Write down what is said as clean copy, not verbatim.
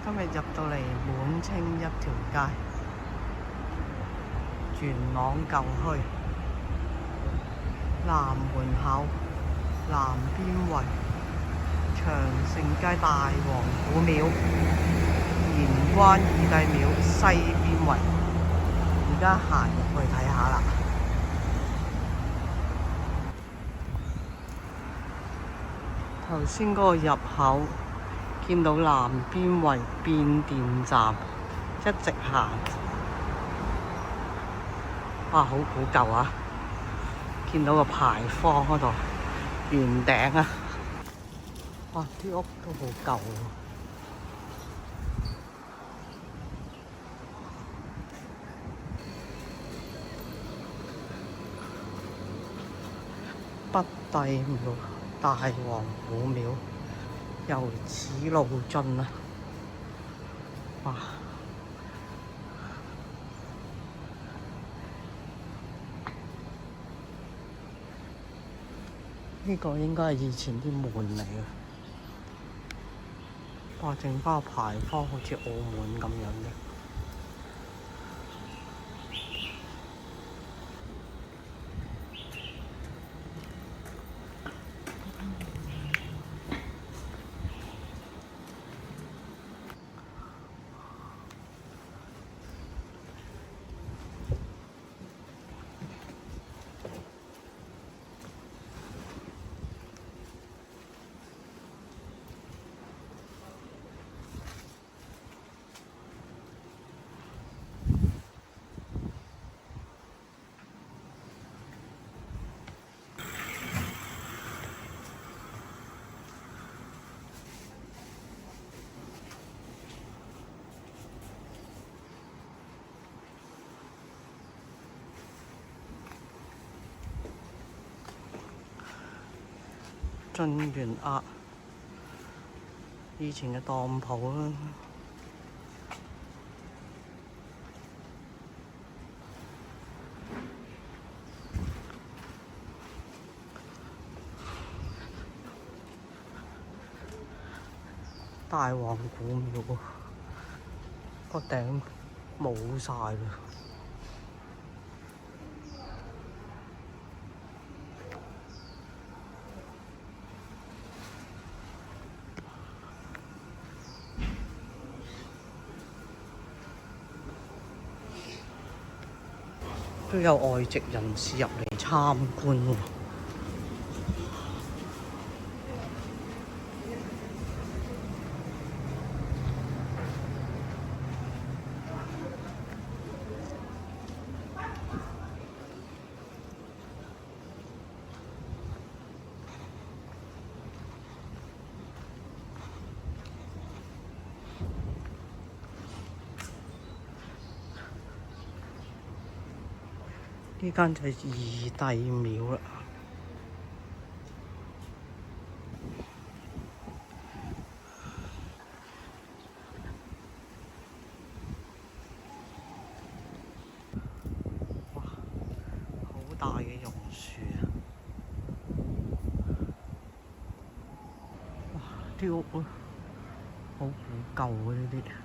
今日入到嚟滿清一條街，元朗舊墟、南門口、南邊圍、長盛街大王古廟、鹽關二帝廟西邊圍，而家行入去睇下啦。頭先嗰個入口見到南邊圍變電站，一直行，哇，好古舊啊！見到個牌坊嗰度圓頂啊，哇，啲屋都好舊啊。北帝廟、大王古廟、由此路進啊！哇！呢個應該係以前啲門嚟嘅，哇！剩翻個牌坊好似澳門咁樣嘅。晉元押以前嘅當鋪啦，大王古廟個頂冇晒啦。都有外籍人士入嚟參觀喎。呢間就係二帝廟啦。哇，好大嘅榕樹啊！哇，啲屋好古舊啊！呢啲。